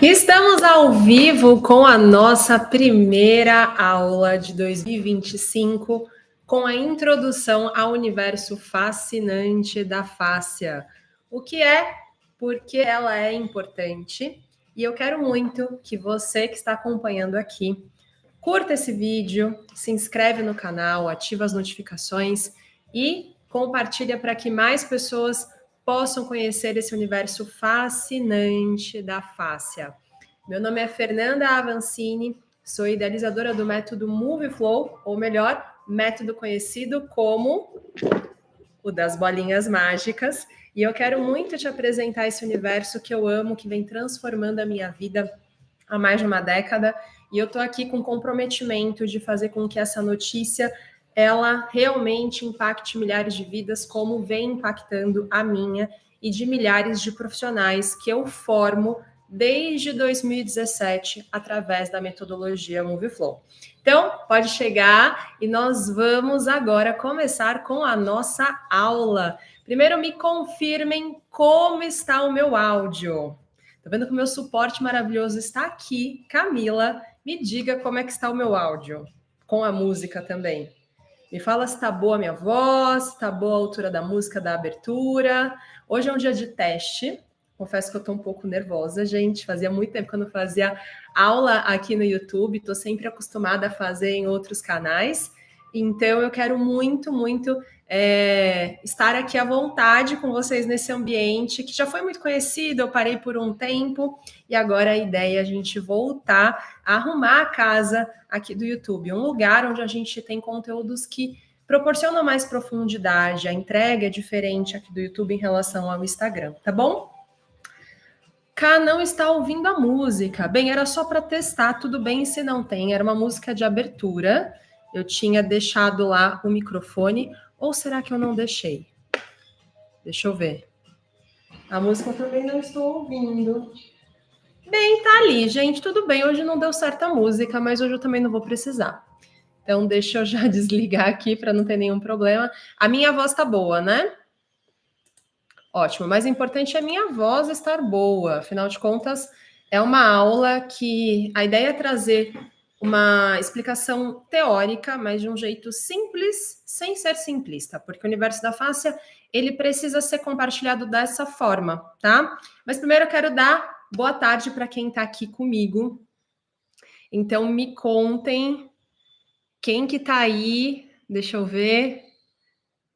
Estamos ao vivo com a nossa primeira aula de 2025, com a introdução ao universo fascinante da fáscia. O que é, por que ela é importante, e eu quero muito que você que está acompanhando aqui curta esse vídeo, se inscreve no canal, ativa as notificações e compartilha para que mais pessoas possam conhecer esse universo fascinante da fáscia. Meu nome é Fernanda Avancini, sou idealizadora do método Move Flow, ou melhor, método conhecido como o das bolinhas mágicas, e eu quero muito te apresentar esse universo que eu amo, que vem transformando a minha vida há mais de uma década, e eu estou aqui com comprometimento de fazer com que essa notícia ela realmente impacte milhares de vidas, como vem impactando a minha e de milhares de profissionais que eu formo desde 2017 através da metodologia MoveFlow. Então, pode chegar e nós vamos agora começar com a nossa aula. Primeiro, me confirmem como está o meu áudio. Tá vendo que o meu suporte maravilhoso está aqui. Camila, me diga como é que está o meu áudio, com a música também. Me fala se está boa a minha voz, se está boa a altura da música, da abertura. Hoje é um dia de teste. Confesso que eu estou um pouco nervosa, gente. Fazia muito tempo que eu não fazia aula aqui no YouTube. Estou sempre acostumada a fazer em outros canais. Então, eu quero muito estar aqui à vontade com vocês nesse ambiente que já foi muito conhecido. Eu parei por um tempo e agora a ideia é a gente voltar a arrumar a casa aqui do YouTube, um lugar onde a gente tem conteúdos que proporcionam mais profundidade. A entrega é diferente aqui do YouTube em relação ao Instagram, tá bom? Cá não está ouvindo a música. Bem, era só para testar, tudo bem se não tem. Era uma música de abertura. Eu tinha deixado lá o microfone. Ou será que eu não deixei? Deixa eu ver. A música eu também não estou ouvindo. Bem, tá ali, gente. Tudo bem. Hoje não deu certo a música, mas hoje eu também não vou precisar. Então, deixa eu já desligar aqui para não ter nenhum problema. A minha voz tá boa, né? Ótimo. O mais importante é a minha voz estar boa. Afinal de contas, é uma aula que a ideia é trazer uma explicação teórica, mas de um jeito simples, sem ser simplista, porque o universo da fáscia, ele precisa ser compartilhado dessa forma, tá? Mas primeiro eu quero dar boa tarde para quem está aqui comigo. Então, me contem quem que tá aí. Deixa eu ver.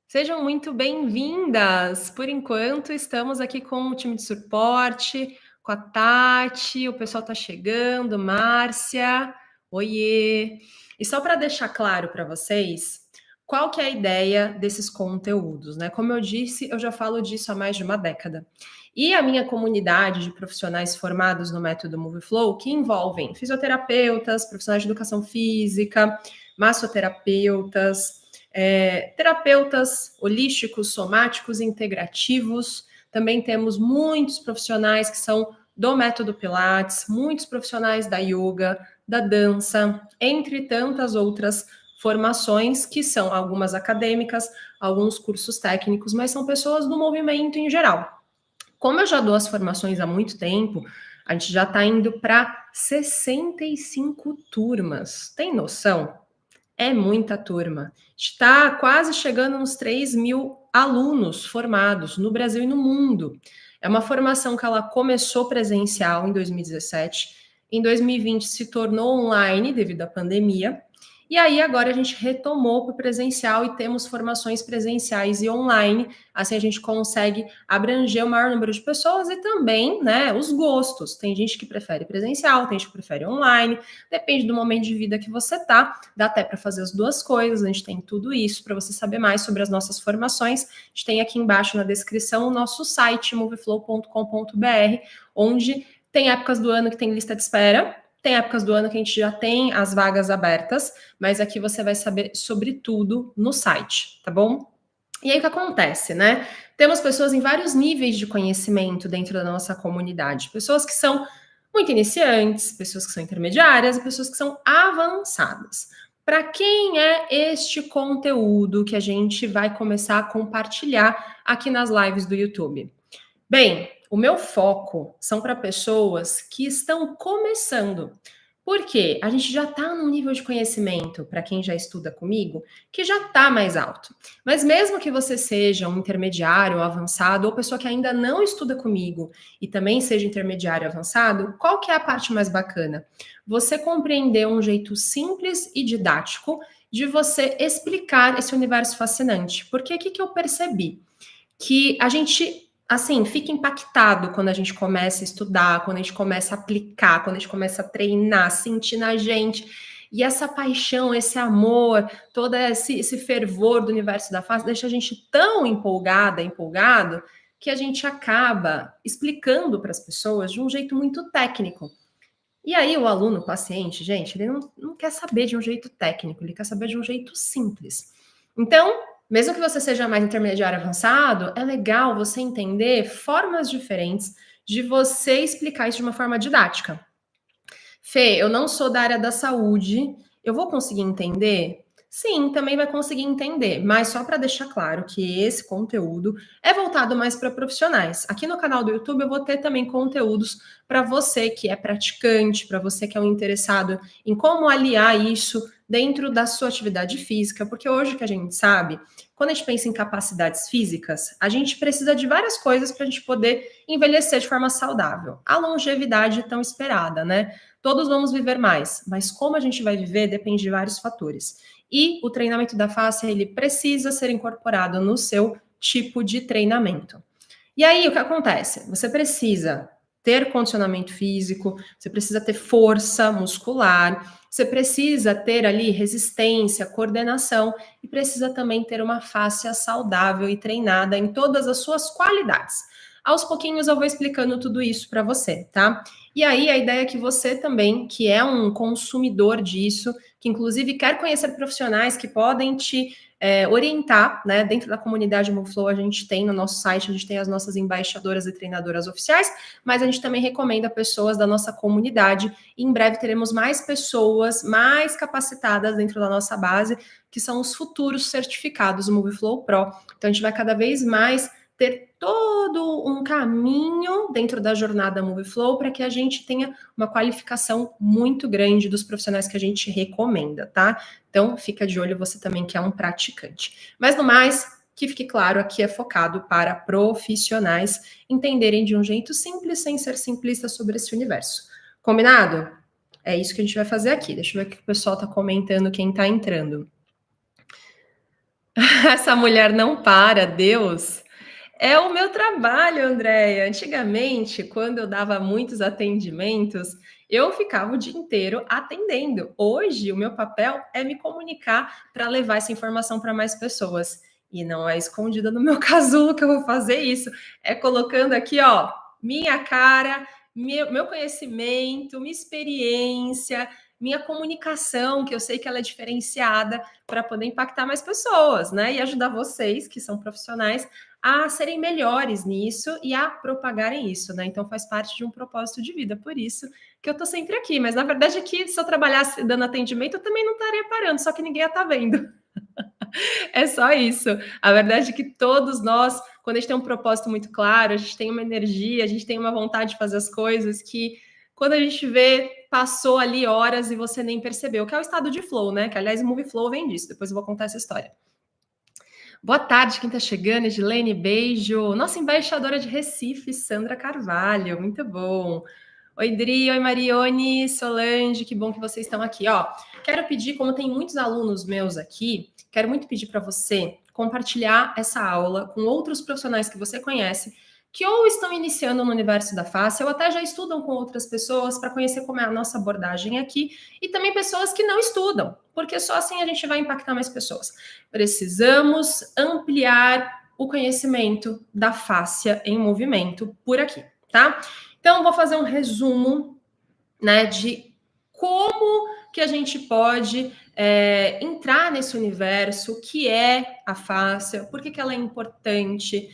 Sejam muito bem-vindas. Por enquanto, estamos aqui com o time de suporte, com a Tati, o pessoal está chegando, Márcia, oiê. E só para deixar claro para vocês, qual que é a ideia desses conteúdos, né? Como eu disse, eu já falo disso há mais de uma década. E a minha comunidade de profissionais formados no método MoveFlow, que envolvem fisioterapeutas, profissionais de educação física, massoterapeutas, terapeutas holísticos, somáticos, integrativos. Também temos muitos profissionais que são do método Pilates, muitos profissionais da yoga, da dança, entre tantas outras formações que são algumas acadêmicas, alguns cursos técnicos, mas são pessoas do movimento em geral. Como eu já dou as formações há muito tempo, a gente já está indo para 65 turmas. Tem noção? É muita turma. Está quase chegando nos 3.000 alunos formados no Brasil e no mundo. É uma formação que ela começou presencial em 2017. Em 2020 se tornou online devido à pandemia. E aí agora a gente retomou para o presencial e temos formações presenciais e online. Assim a gente consegue abranger o maior número de pessoas e também, né, os gostos. Tem gente que prefere presencial, tem gente que prefere online. Depende do momento de vida que você tá. Dá até para fazer as duas coisas. A gente tem tudo isso. Para você saber mais sobre as nossas formações, a gente tem aqui embaixo na descrição o nosso site moveflow.com.br, onde tem épocas do ano que tem lista de espera. Tem épocas do ano que a gente já tem as vagas abertas, mas aqui você vai saber sobre tudo no site, tá bom? E aí o que acontece, né? Temos pessoas em vários níveis de conhecimento dentro da nossa comunidade. Pessoas que são muito iniciantes, pessoas que são intermediárias e pessoas que são avançadas. Para quem é este conteúdo que a gente vai começar a compartilhar aqui nas lives do YouTube? Bem, O meu foco são para pessoas que estão começando. Porque a gente já está num nível de conhecimento, para quem já estuda comigo, que já está mais alto. Mas mesmo que você seja um intermediário, avançado, ou pessoa que ainda não estuda comigo e também seja intermediário avançado, qual que é a parte mais bacana? Você compreender um jeito simples e didático de você explicar esse universo fascinante. Porque o que eu percebi? Que a gente, assim, fica impactado quando a gente começa a estudar, quando a gente começa a aplicar, quando a gente começa a treinar, sentir na gente. E essa paixão, esse amor, todo esse fervor do universo da face deixa a gente tão empolgado, que a gente acaba explicando para as pessoas de um jeito muito técnico. E aí o aluno, o paciente, gente, ele não quer saber de um jeito técnico, ele quer saber de um jeito simples. Então, mesmo que você seja mais intermediário avançado, é legal você entender formas diferentes de você explicar isso de uma forma didática. Fê, eu não sou da área da saúde, eu vou conseguir entender? Sim, também vai conseguir entender, mas só para deixar claro que esse conteúdo é voltado mais para profissionais. Aqui no canal do YouTube eu vou ter também conteúdos para você que é praticante, para você que é um interessado em como aliar isso dentro da sua atividade física, porque hoje que a gente sabe, quando a gente pensa em capacidades físicas, a gente precisa de várias coisas para a gente poder envelhecer de forma saudável. A longevidade tão esperada, né? Todos vamos viver mais, mas como a gente vai viver depende de vários fatores. E o treinamento da face, ele precisa ser incorporado no seu tipo de treinamento. E aí, o que acontece? Você precisa ter condicionamento físico, você precisa ter força muscular, você precisa ter ali resistência, coordenação e precisa também ter uma face saudável e treinada em todas as suas qualidades. Aos pouquinhos eu vou explicando tudo isso para você, tá? E aí a ideia é que você também, que é um consumidor disso, que inclusive quer conhecer profissionais que podem te orientar, né? Dentro da comunidade MoveFlow, a gente tem no nosso site, a gente tem as nossas embaixadoras e treinadoras oficiais, mas a gente também recomenda pessoas da nossa comunidade. E em breve teremos mais pessoas mais capacitadas dentro da nossa base, que são os futuros certificados do MoveFlow Pro. Então a gente vai cada vez mais ter todo um caminho dentro da jornada MoveFlow para que a gente tenha uma qualificação muito grande dos profissionais que a gente recomenda, tá? Então, fica de olho você também que é um praticante. Mas, no mais, que fique claro, aqui é focado para profissionais entenderem de um jeito simples, sem ser simplista sobre esse universo. Combinado? É isso que a gente vai fazer aqui. Deixa eu ver o que o pessoal está comentando, quem está entrando. Essa mulher não para, Deus. É o meu trabalho, Andréia. Antigamente, quando eu dava muitos atendimentos, eu ficava o dia inteiro atendendo. Hoje, o meu papel é me comunicar para levar essa informação para mais pessoas. E não é escondida no meu casulo que eu vou fazer isso. É colocando aqui, ó, minha cara, meu conhecimento, minha experiência, minha comunicação, que eu sei que ela é diferenciada para poder impactar mais pessoas, né? E ajudar vocês, que são profissionais, a serem melhores nisso e a propagarem isso, né? Então faz parte de um propósito de vida, por isso que eu tô sempre aqui. Mas na verdade aqui, se eu trabalhasse dando atendimento, eu também não estaria parando, só que ninguém ia estar vendo. É só isso. A verdade é que todos nós, quando a gente tem um propósito muito claro, a gente tem uma energia, a gente tem uma vontade de fazer as coisas que quando a gente vê, passou ali horas e você nem percebeu, que é o estado de flow, né? Que aliás, o Movie Flow vem disso, depois eu vou contar essa história. Boa tarde, quem está chegando, Edilene, beijo. Nossa embaixadora de Recife, Sandra Carvalho, muito bom. Oi, Dri, oi, Marione, Solange, que bom que vocês estão aqui. Ó, quero pedir, como tem muitos alunos meus aqui, quero muito pedir para você compartilhar essa aula com outros profissionais que você conhece, que ou estão iniciando no universo da face, ou até já estudam com outras pessoas para conhecer como é a nossa abordagem aqui, e também pessoas que não estudam, porque só assim a gente vai impactar mais pessoas. Precisamos ampliar o conhecimento da fáscia em movimento por aqui, tá? Então, vou fazer um resumo, né, de como que a gente pode entrar nesse universo, o que é a fáscia, por que ela é importante,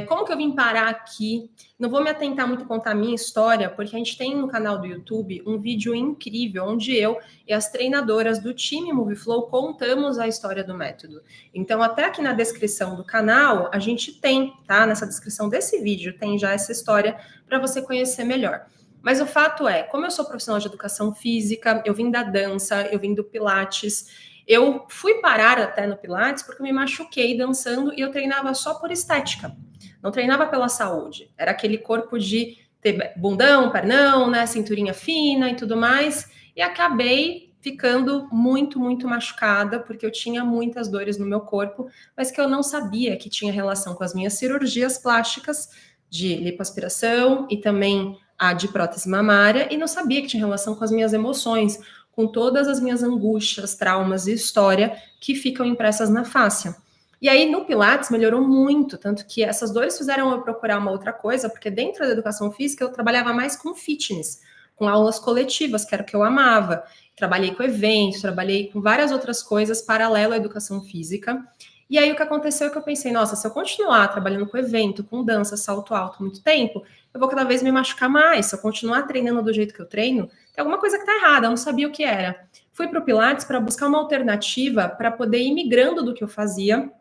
Como que eu vim parar aqui? Não vou me atentar muito a contar a minha história, porque a gente tem no canal do YouTube um vídeo incrível, onde eu e as treinadoras do time Moveflow contamos a história do método. Então, até aqui na descrição do canal, a gente tem, tá? Nessa descrição desse vídeo, tem já essa história para você conhecer melhor. Mas o fato é, como eu sou profissional de educação física, eu vim da dança, eu vim do Pilates, eu fui parar até no Pilates porque eu me machuquei dançando e eu treinava só por estética. Não treinava pela saúde. Era aquele corpo de ter bundão, pernão, né, cinturinha fina e tudo mais. E acabei ficando muito, muito machucada, porque eu tinha muitas dores no meu corpo, mas que eu não sabia que tinha relação com as minhas cirurgias plásticas de lipoaspiração e também a de prótese mamária, e não sabia que tinha relação com as minhas emoções, com todas as minhas angústias, traumas e história que ficam impressas na fáscia. E aí, no Pilates, melhorou muito, tanto que essas dores fizeram eu procurar uma outra coisa, porque dentro da educação física eu trabalhava mais com fitness, com aulas coletivas, que era o que eu amava. Trabalhei com eventos, trabalhei com várias outras coisas paralelo à educação física. E aí, o que aconteceu é que eu pensei, nossa, se eu continuar trabalhando com evento, com dança, salto alto muito tempo, eu vou cada vez me machucar mais. Se eu continuar treinando do jeito que eu treino, tem alguma coisa que tá errada, eu não sabia o que era. Fui para o Pilates para buscar uma alternativa para poder ir migrando do que eu fazia,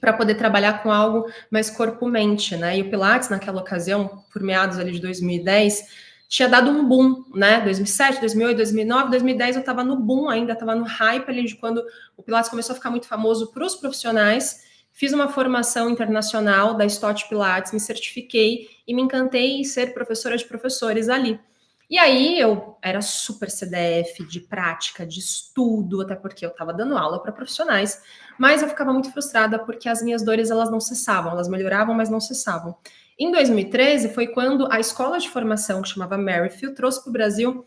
para poder trabalhar com algo mais corpo-mente, né? E o Pilates, naquela ocasião, por meados ali de 2010, tinha dado um boom, né? 2007, 2008, 2009, 2010 eu estava no boom ainda, estava no hype ali de quando o Pilates começou a ficar muito famoso para os profissionais. Fiz uma formação internacional da Stott Pilates, me certifiquei e me encantei em ser professora de professores ali. E aí eu era super CDF de prática, de estudo, até porque eu estava dando aula para profissionais, mas eu ficava muito frustrada porque as minhas dores elas não cessavam, elas melhoravam, mas não cessavam. Em 2013 foi quando a escola de formação que chamava Merrifield trouxe para o Brasil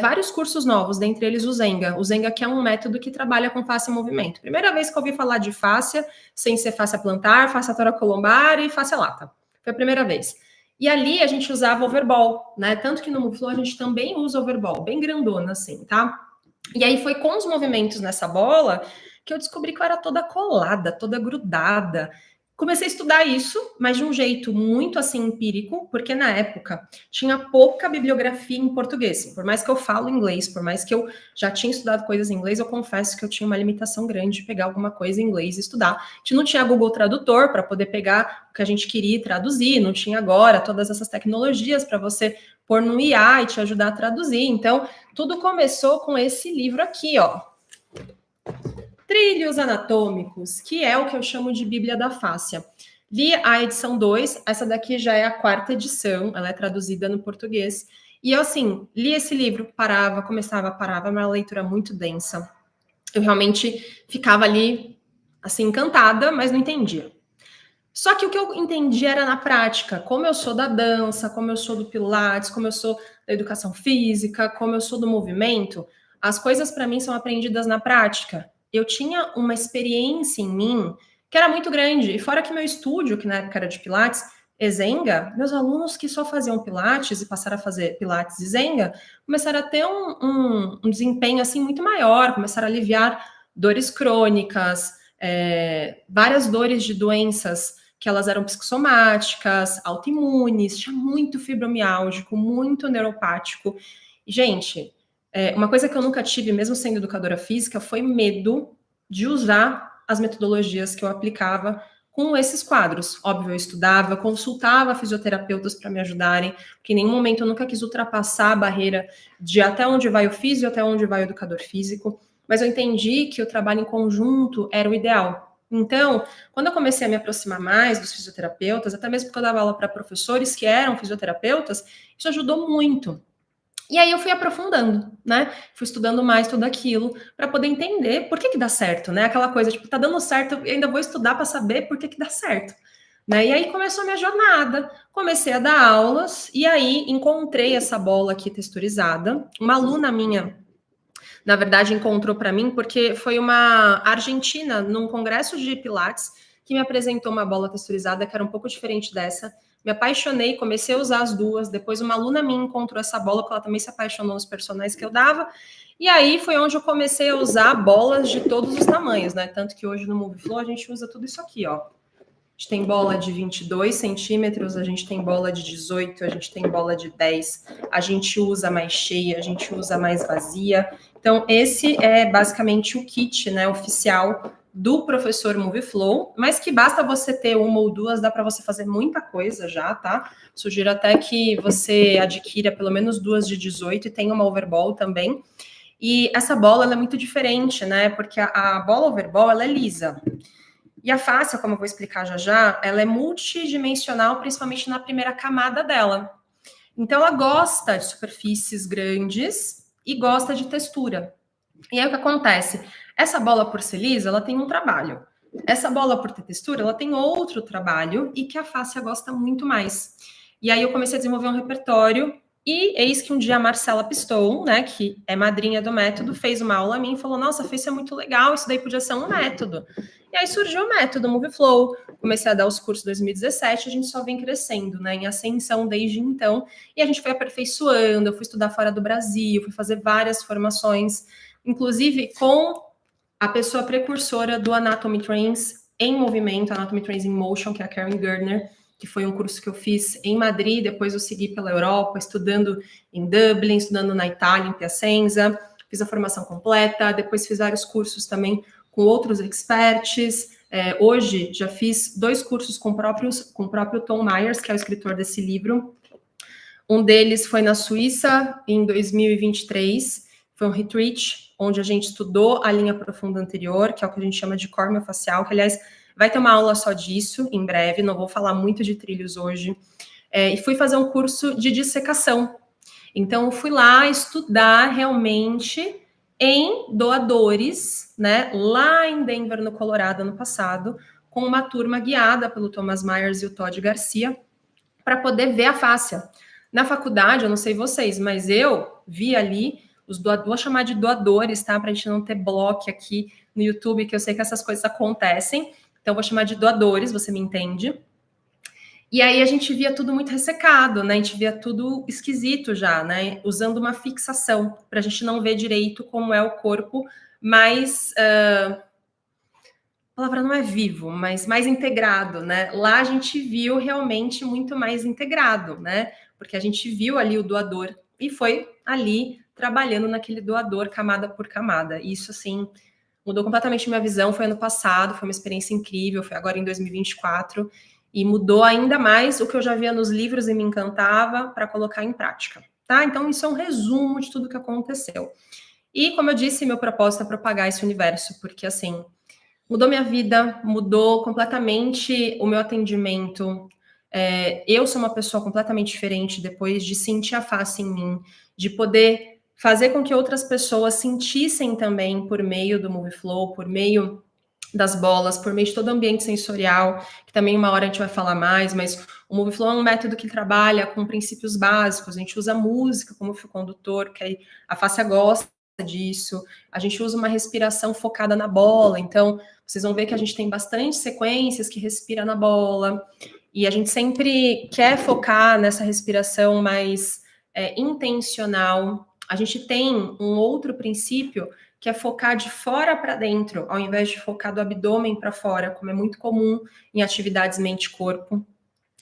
vários cursos novos, dentre eles o Zenga que é um método que trabalha com face e movimento. Primeira vez que eu ouvi falar de fáscia, sem ser fáscia plantar, fáscia toracolombar e fáscia lata. Foi a primeira vez. E ali a gente usava overball, né? Tanto que no Moveflow a gente também usa overball, bem grandona assim, tá? E aí foi com os movimentos nessa bola que eu descobri que eu era toda colada, toda grudada. Comecei a estudar isso, mas de um jeito muito assim empírico, porque na época tinha pouca bibliografia em português. Por mais que eu falo inglês, por mais que eu já tinha estudado coisas em inglês, eu confesso que eu tinha uma limitação grande de pegar alguma coisa em inglês e estudar. A gente não tinha Google Tradutor para poder pegar o que a gente queria e traduzir, não tinha agora todas essas tecnologias para você pôr no IA e te ajudar a traduzir. Então, tudo começou com esse livro aqui, ó. Trilhos Anatômicos, que é o que eu chamo de Bíblia da Fáscia. Li a edição 2, essa daqui já é a 4ª edição, ela é traduzida no português. E eu, assim, li esse livro, parava, começava, parava, uma leitura muito densa. Eu realmente ficava ali, assim, encantada, mas não entendia. Só que o que eu entendi era na prática, como eu sou da dança, como eu sou do Pilates, como eu sou da educação física, como eu sou do movimento, as coisas para mim são aprendidas na prática. Eu tinha uma experiência em mim que era muito grande. E fora que meu estúdio, que na época era de Pilates, Zenga, meus alunos que só faziam Pilates e passaram a fazer Pilates e Zenga, começaram a ter um desempenho assim muito maior, começaram a aliviar dores crônicas, várias dores de doenças que elas eram psicossomáticas, autoimunes, tinha muito fibromialgico, muito neuropático. E, gente, uma coisa que eu nunca tive, mesmo sendo educadora física, foi medo de usar as metodologias que eu aplicava com esses quadros. Óbvio, eu estudava, consultava fisioterapeutas para me ajudarem, porque em nenhum momento eu nunca quis ultrapassar a barreira de até onde vai o físio, até onde vai o educador físico, mas eu entendi que o trabalho em conjunto era o ideal. Então, quando eu comecei a me aproximar mais dos fisioterapeutas, até mesmo porque eu dava aula para professores que eram fisioterapeutas, isso ajudou muito. E aí eu fui aprofundando, né? Fui estudando mais tudo aquilo para poder entender por que dá certo, né? Aquela coisa, tipo, tá dando certo, eu ainda vou estudar para saber por que dá certo. Né? E aí começou a minha jornada, comecei a dar aulas, e aí encontrei essa bola aqui texturizada. Uma aluna minha, na verdade, encontrou para mim, porque foi uma argentina, num congresso de Pilates, que me apresentou uma bola texturizada que era um pouco diferente dessa. Me apaixonei, comecei a usar as duas. Depois, uma aluna minha encontrou essa bola, porque ela também se apaixonou nos personagens que eu dava. E aí foi onde eu comecei a usar bolas de todos os tamanhos, né? Tanto que hoje no Moveflow a gente usa tudo isso aqui, ó. gente tem bola de 22 centímetros, a gente tem bola de 18, a gente tem bola de 10, a gente usa mais cheia, a gente usa mais vazia. Então, esse é basicamente o kit, né, oficial do professor Moviflow, mas que basta você ter uma ou duas, dá para você fazer muita coisa já, tá? Sugiro até que você adquira pelo menos duas de 18 e tenha uma overball também. E essa bola ela é muito diferente, né? Porque a bola overball ela é lisa. E a fáscia, como eu vou explicar já já, ela é multidimensional, principalmente na primeira camada dela. Então, ela gosta de superfícies grandes e gosta de textura. E aí, o que acontece? Essa bola por ser lisa, ela tem um trabalho. Essa bola por ter textura, ela tem outro trabalho e que a fáscia gosta muito mais. E aí, eu comecei a desenvolver um repertório e eis que um dia a Marcela Piston, né, que é madrinha do método, fez uma aula a mim e falou, nossa, isso é muito legal, isso daí podia ser um método. E aí surgiu o método Moviflow, comecei a dar os cursos em 2017, a gente só vem crescendo, né, em ascensão desde então, e a gente foi aperfeiçoando, eu fui estudar fora do Brasil, fui fazer várias formações, inclusive com a pessoa precursora do Anatomy Trains em movimento, Anatomy Trains in Motion, que é a Karen Gardner, que foi um curso que eu fiz em Madrid, depois eu segui pela Europa, estudando em Dublin, estudando na Itália, em Piacenza, fiz a formação completa, depois fiz vários cursos também com outros experts. Hoje já fiz 2 cursos com o próprio Tom Myers, que é o escritor desse livro. Um deles foi na Suíça, em 2023, foi um retreat, onde a gente estudou a linha profunda anterior, que é o que a gente chama de core miofascial, que, aliás, vai ter uma aula só disso, em breve, não vou falar muito de trilhos hoje. E fui fazer um curso de dissecação. Então, eu fui lá estudar realmente em doadores, né, lá em Denver, no Colorado, ano passado, com uma turma guiada pelo Thomas Myers e o Todd Garcia, para poder ver a fáscia. Na faculdade, eu não sei vocês, mas eu vi ali os doadores, vou chamar de doadores, tá? Para a gente não ter bloco aqui no YouTube, que eu sei que essas coisas acontecem. Então, vou chamar de doadores, você me entende? E aí a gente via tudo muito ressecado, né? A gente via tudo esquisito já, né? Usando uma fixação, para a gente não ver direito como é o corpo mais. A palavra não é vivo, mas mais integrado, né? Lá a gente viu realmente muito mais integrado, né? Porque a gente viu ali o doador e foi ali trabalhando naquele doador camada por camada. Isso, assim, mudou completamente minha visão. Foi ano passado, foi uma experiência incrível, foi agora em 2024 e mudou ainda mais o que eu já via nos livros e me encantava para colocar em prática, tá? Então, isso é um resumo de tudo que aconteceu. E, como eu disse, meu propósito é propagar esse universo, porque, assim, mudou minha vida, mudou completamente o meu atendimento. Eu sou uma pessoa completamente diferente depois de sentir a face em mim, de poder fazer com que outras pessoas sentissem também por meio do Moviflow, por meio das bolas, por meio de todo o ambiente sensorial, que também uma hora a gente vai falar mais, mas o Moviflow é um método que trabalha com princípios básicos, a gente usa música como fio condutor, que a face gosta disso, a gente usa uma respiração focada na bola, então vocês vão ver que a gente tem bastante sequências que respira na bola, e a gente sempre quer focar nessa respiração mais intencional. A gente tem um outro princípio que é focar de fora para dentro, ao invés de focar do abdômen para fora, como é muito comum em atividades mente-corpo.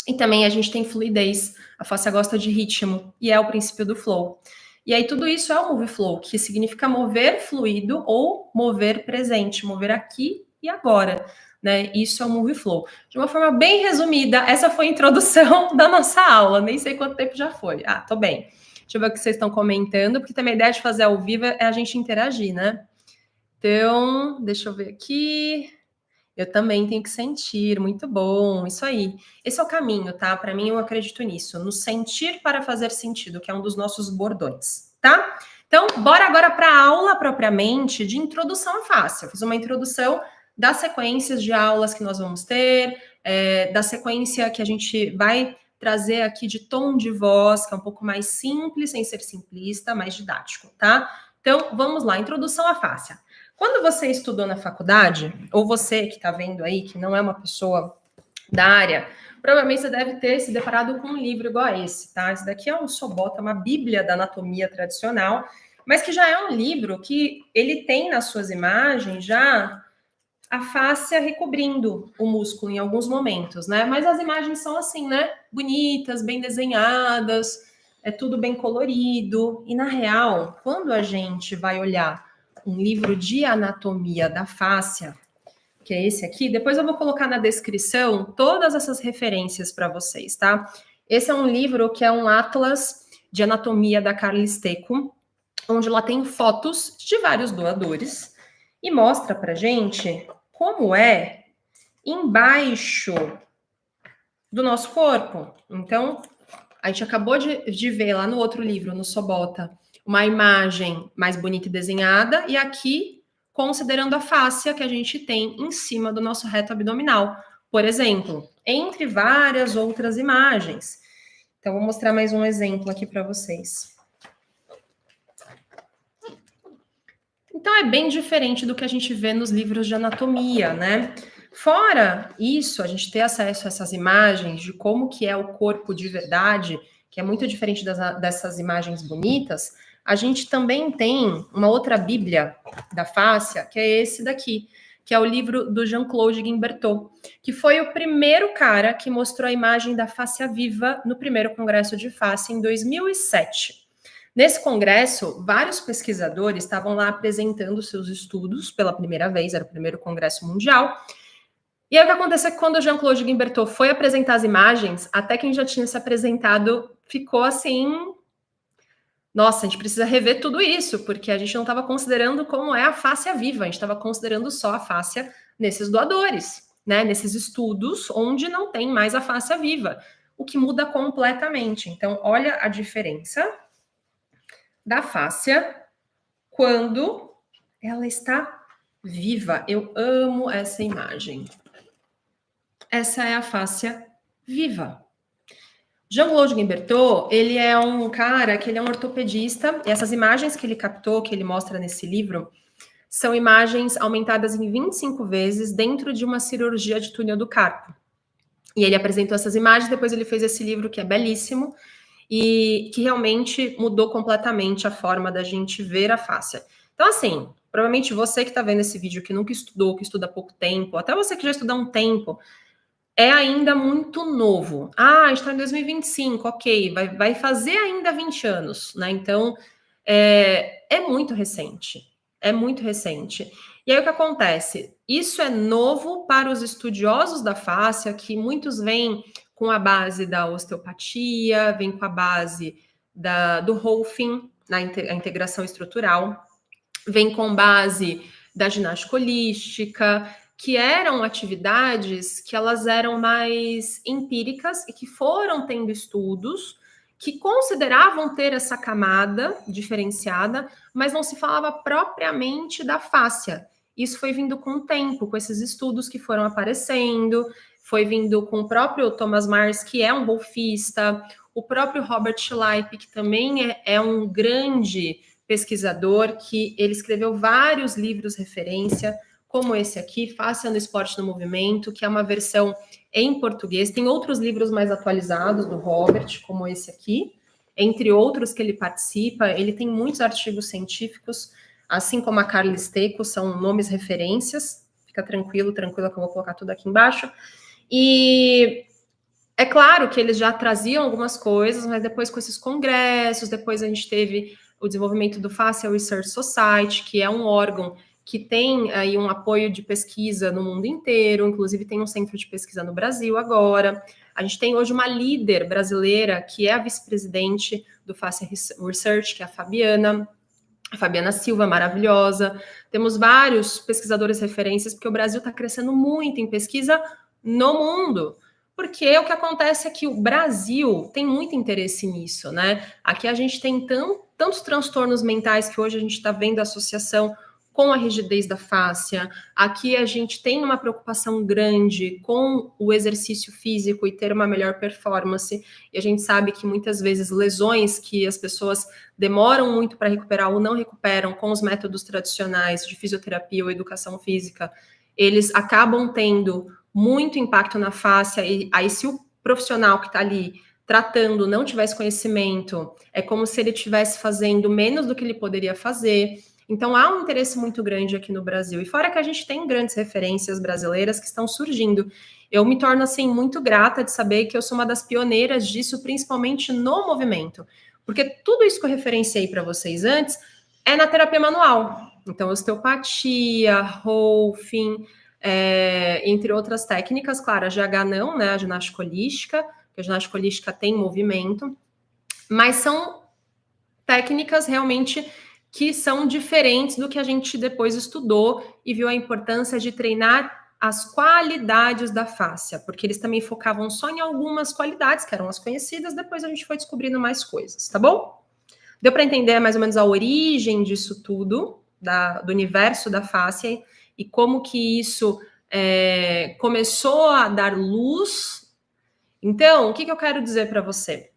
E também a gente tem fluidez, a face gosta de ritmo, e é o princípio do flow. E aí tudo isso é o Moviflow, que significa mover fluido ou mover presente, mover aqui e agora, né? Isso é o Moviflow. De uma forma bem resumida, essa foi a introdução da nossa aula, nem sei quanto tempo já foi. Ah, tô bem. Deixa eu ver o que vocês estão comentando, porque também a ideia de fazer ao vivo é a gente interagir, né? Então, deixa eu ver aqui. Eu também tenho que sentir, muito bom, isso aí. Esse é o caminho, tá? Para mim, eu acredito nisso, no sentir para fazer sentido, que é um dos nossos bordões, tá? Então, bora agora para a aula propriamente de introdução à face. Eu fiz uma introdução das sequências de aulas que nós vamos ter, da sequência que a gente vai trazer aqui de tom de voz, que é um pouco mais simples, sem ser simplista, mais didático, tá? Então, vamos lá, introdução à face. Quando você estudou na faculdade, ou você que está vendo aí, que não é uma pessoa da área, provavelmente você deve ter se deparado com um livro igual a esse, tá? Esse daqui é um Sobota, uma bíblia da anatomia tradicional, mas que já é um livro que ele tem nas suas imagens já a fáscia recobrindo o músculo em alguns momentos, né? Mas as imagens são assim, né? Bonitas, bem desenhadas, é tudo bem colorido. E na real, quando a gente vai olhar um livro de anatomia da fáscia, que é esse aqui, depois eu vou colocar na descrição todas essas referências para vocês, tá? Esse é um livro que é um atlas de anatomia da Carla Stecco, onde ela tem fotos de vários doadores e mostra pra gente como é embaixo do nosso corpo. Então, a gente acabou de ver lá no outro livro, no Sobota, uma imagem mais bonita e desenhada, e aqui, considerando a fáscia que a gente tem em cima do nosso reto abdominal, por exemplo, entre várias outras imagens. Então, vou mostrar mais um exemplo aqui para vocês. Então, é bem diferente do que a gente vê nos livros de anatomia, né? Fora isso, a gente ter acesso a essas imagens de como que é o corpo de verdade, que é muito diferente dessas imagens bonitas, a gente também tem uma outra bíblia da fáscia, que é esse daqui, que é o livro do Jean-Claude Guimberteau, que foi o primeiro cara que mostrou a imagem da fáscia viva no primeiro congresso de fáscia em 2007. Nesse congresso, vários pesquisadores estavam lá apresentando seus estudos pela primeira vez, era o primeiro congresso mundial. E aí o que aconteceu é que quando o Jean-Claude Guimberteau foi apresentar as imagens, até quem já tinha se apresentado ficou assim, nossa, a gente precisa rever tudo isso, porque a gente não estava considerando como é a fáscia viva, a gente estava considerando só a fáscia nesses doadores, né? Nesses estudos onde não tem mais a fáscia viva, o que muda completamente. Então, olha a diferença da fáscia quando ela está viva. Eu amo essa imagem. Essa é a fáscia viva. Jean-Claude Guimberteau, ele é um cara que ele é um ortopedista, e essas imagens que ele captou, que ele mostra nesse livro, são imagens aumentadas em 25 vezes dentro de uma cirurgia de túnel do carpo. E ele apresentou essas imagens, depois ele fez esse livro que é belíssimo, e que realmente mudou completamente a forma da gente ver a fáscia. Então, assim, provavelmente você que está vendo esse vídeo que nunca estudou, que estuda há pouco tempo, até você que já estuda há um tempo, é ainda muito novo. Ah, a gente está em 2025, ok, vai fazer ainda 20 anos, né? Então, é muito recente. É muito recente. E aí o que acontece? Isso é novo para os estudiosos da fáscia, que muitos vêm com a base da osteopatia, vêm com a base do Rolfing, a integração estrutural, vem com base da ginástica holística, que eram atividades que elas eram mais empíricas e que foram tendo estudos que consideravam ter essa camada diferenciada, mas não se falava propriamente da fáscia. Isso foi vindo com o tempo, com esses estudos que foram aparecendo, foi vindo com o próprio Thomas Mars, que é um golfista, o próprio Robert Schleip, que também é um grande pesquisador, que ele escreveu vários livros referência, como esse aqui, Fáscia no Esporte no Movimento, que é uma versão em português. Tem outros livros mais atualizados do Robert, como esse aqui, entre outros que ele participa. Ele tem muitos artigos científicos, assim como a Carla Stecco, são nomes referências. Fica tranquilo que eu vou colocar tudo aqui embaixo. E é claro que eles já traziam algumas coisas, mas depois com esses congressos, depois a gente teve o desenvolvimento do Facial Research Society, que é um órgão que tem aí um apoio de pesquisa no mundo inteiro, inclusive tem um centro de pesquisa no Brasil agora. A gente tem hoje uma líder brasileira, que é a vice-presidente do Facial Research, que é a Fabiana Silva, maravilhosa. Temos vários pesquisadores referências, porque o Brasil está crescendo muito em pesquisa no mundo. Porque o que acontece é que o Brasil tem muito interesse nisso, né? Aqui a gente tem tantos transtornos mentais que hoje a gente está vendo a associação com a rigidez da fáscia. Aqui a gente tem uma preocupação grande com o exercício físico e ter uma melhor performance. E a gente sabe que muitas vezes lesões que as pessoas demoram muito para recuperar ou não recuperam com os métodos tradicionais de fisioterapia ou educação física, eles acabam tendo muito impacto na fáscia. E aí, se o profissional que está ali tratando não tivesse conhecimento, é como se ele estivesse fazendo menos do que ele poderia fazer. Então, há um interesse muito grande aqui no Brasil. E fora que a gente tem grandes referências brasileiras que estão surgindo. Eu me torno, assim, muito grata de saber que eu sou uma das pioneiras disso, principalmente no movimento. Porque tudo isso que eu referenciei para vocês antes é na terapia manual. Então, osteopatia, Rolfing, entre outras técnicas, claro, a GH não, né? A ginástica holística, porque a ginástica holística tem movimento, mas são técnicas realmente que são diferentes do que a gente depois estudou e viu a importância de treinar as qualidades da fáscia, porque eles também focavam só em algumas qualidades, que eram as conhecidas, depois a gente foi descobrindo mais coisas, tá bom? Deu para entender mais ou menos a origem disso tudo, do universo da fáscia, e como que isso começou a dar luz. Então, o que eu quero dizer para você?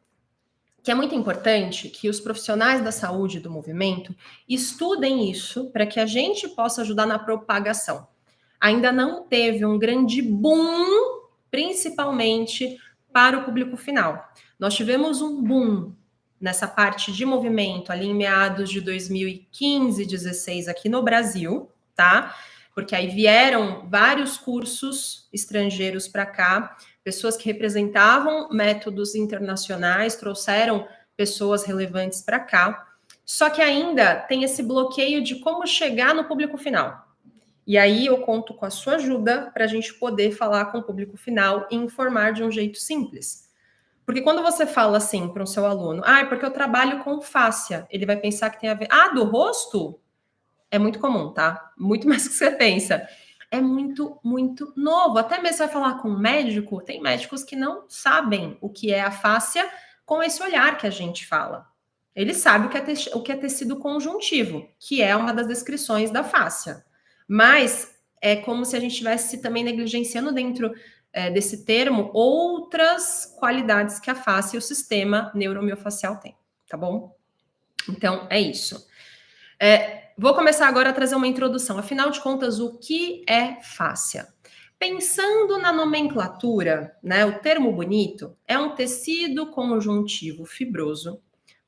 Que é muito importante que os profissionais da saúde do movimento estudem isso para que a gente possa ajudar na propagação. Ainda não teve um grande boom, principalmente para o público final. Nós tivemos um boom nessa parte de movimento ali em meados de 2015, 16 aqui no Brasil, tá? Porque aí vieram vários cursos estrangeiros para cá, pessoas que representavam métodos internacionais, trouxeram pessoas relevantes para cá. Só que ainda tem esse bloqueio de como chegar no público final. E aí eu conto com a sua ajuda para a gente poder falar com o público final e informar de um jeito simples. Porque quando você fala assim para o seu aluno, é porque eu trabalho com fáscia, ele vai pensar que tem a ver. Do rosto? É muito comum, tá? Muito mais do que você pensa. É muito, muito novo. Até mesmo você vai falar com um médico, tem médicos que não sabem o que é a fáscia com esse olhar que a gente fala. Ele sabe o que é tecido conjuntivo, que é uma das descrições da fáscia. Mas é como se a gente estivesse também negligenciando dentro desse termo outras qualidades que a face e o sistema neuromiofacial tem, tá bom? Então, é isso. Vou começar agora a trazer uma introdução. Afinal de contas, o que é fáscia? Pensando na nomenclatura, né, o termo bonito é um tecido conjuntivo fibroso,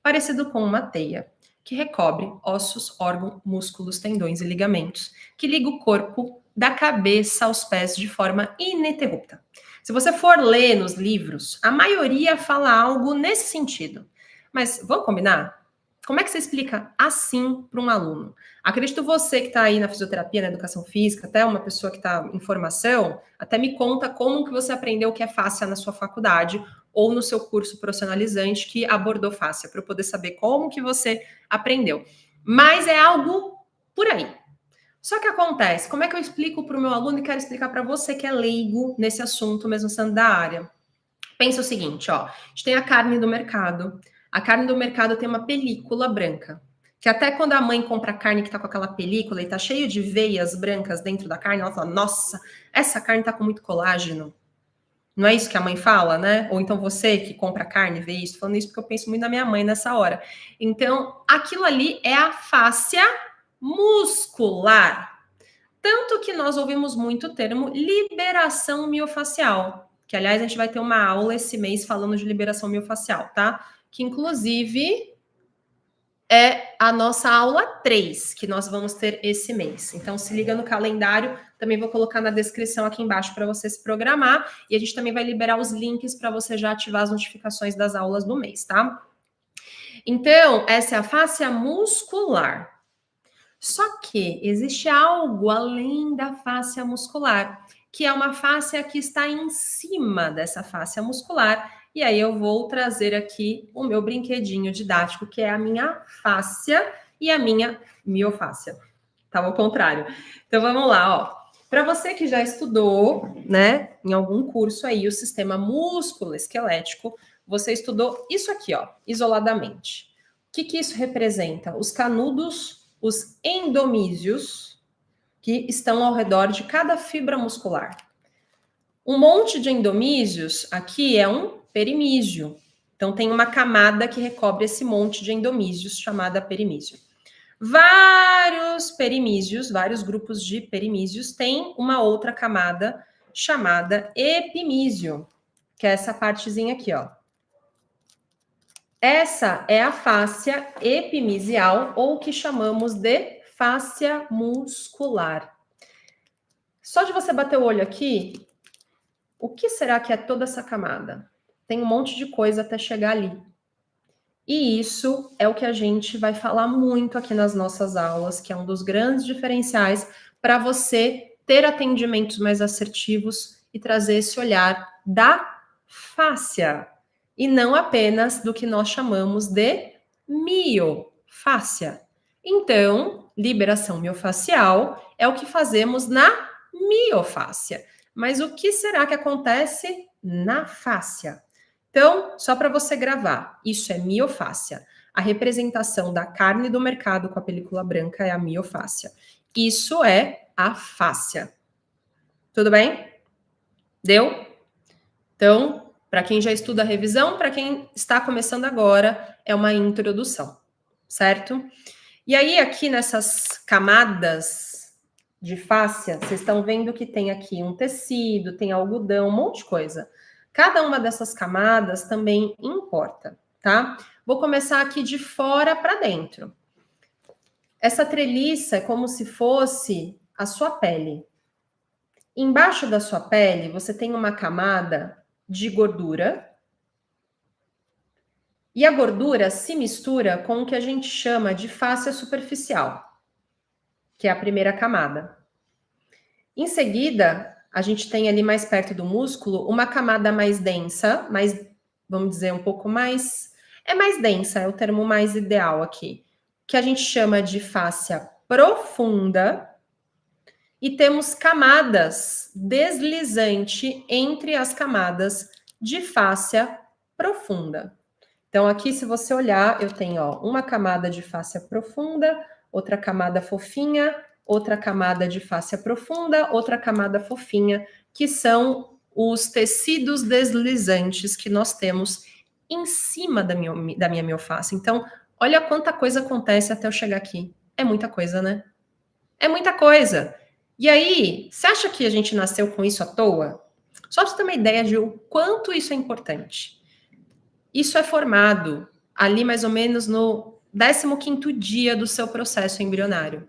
parecido com uma teia, que recobre ossos, órgãos, músculos, tendões e ligamentos, que liga o corpo da cabeça aos pés de forma ininterrupta. Se você for ler nos livros, a maioria fala algo nesse sentido. Mas vamos combinar? Como é que você explica assim para um aluno? Acredito você que está aí na fisioterapia, na educação física, até uma pessoa que está em formação, até me conta como que você aprendeu o que é fáscia na sua faculdade ou no seu curso profissionalizante que abordou fáscia, para eu poder saber como que você aprendeu. Mas é algo por aí. Só que acontece, como é que eu explico para o meu aluno e quero explicar para você que é leigo nesse assunto, mesmo sendo da área? Pensa o seguinte, ó, a gente tem a carne do mercado. A carne do mercado tem uma película branca. Que até quando a mãe compra a carne que tá com aquela película e tá cheio de veias brancas dentro da carne, ela fala, nossa, essa carne tá com muito colágeno. Não é isso que a mãe fala, né? Ou então você que compra carne vê isso, falando isso porque eu penso muito na minha mãe nessa hora. Então, aquilo ali é a fáscia muscular. Tanto que nós ouvimos muito o termo liberação miofacial, que aliás a gente vai ter uma aula esse mês falando de liberação miofacial, tá? Que inclusive é a nossa aula 3 que nós vamos ter esse mês. Então se liga no calendário, também vou colocar na descrição aqui embaixo para você se programar e a gente também vai liberar os links para você já ativar as notificações das aulas do mês, tá? Então, essa é a fáscia muscular. Só que existe algo além da fáscia muscular, que é uma fáscia que está em cima dessa fáscia muscular. E aí eu vou trazer aqui o meu brinquedinho didático, que é a minha fáscia e a minha miofáscia. Tá ao contrário. Então vamos lá, ó. Para você que já estudou, né, em algum curso aí o sistema músculo-esquelético, você estudou isso aqui, ó, isoladamente. O que isso representa? Os canudos, os endomísios, que estão ao redor de cada fibra muscular. Um monte de endomísios aqui é um perimísio. Então, tem uma camada que recobre esse monte de endomísios, chamada perimísio. Vários perimísios, vários grupos de perimísios, têm uma outra camada chamada epimísio, que é essa partezinha aqui, ó. Essa é a fáscia epimisial, ou que chamamos de fáscia muscular. Só de você bater o olho aqui, o que será que é toda essa camada? Tem um monte de coisa até chegar ali. E isso é o que a gente vai falar muito aqui nas nossas aulas, que é um dos grandes diferenciais para você ter atendimentos mais assertivos e trazer esse olhar da fáscia, e não apenas do que nós chamamos de miofáscia. Então, liberação miofacial é o que fazemos na miofáscia. Mas o que será que acontece na fáscia? Então, só para você gravar, isso é miofáscia. A representação da carne do mercado com a película branca é a miofáscia. Isso é a fáscia. Tudo bem? Deu? Então, para quem já estuda a revisão, para quem está começando agora, é uma introdução, certo? E aí, aqui nessas camadas de fáscia, vocês estão vendo que tem aqui um tecido, tem algodão, um monte de coisa. Cada uma dessas camadas também importa, tá? Vou começar aqui de fora para dentro. Essa treliça é como se fosse a sua pele. Embaixo da sua pele, você tem uma camada de gordura. E a gordura se mistura com o que a gente chama de fáscia superficial, que é a primeira camada. Em seguida, a gente tem ali mais perto do músculo uma camada mais densa, mais, vamos dizer, um pouco mais... É mais densa, é o termo mais ideal aqui. Que a gente chama de fáscia profunda. E temos camadas deslizante entre as camadas de fáscia profunda. Então, aqui, se você olhar, eu tenho uma camada de fáscia profunda, outra camada fofinha, outra camada de fáscia profunda, outra camada fofinha, que são os tecidos deslizantes que nós temos em cima da minha miofáscia. Então, olha quanta coisa acontece até eu chegar aqui. É muita coisa, né? É muita coisa. E aí, você acha que a gente nasceu com isso à toa? Só para você ter uma ideia de o quanto isso é importante. Isso é formado ali mais ou menos no 15º dia do seu processo embrionário.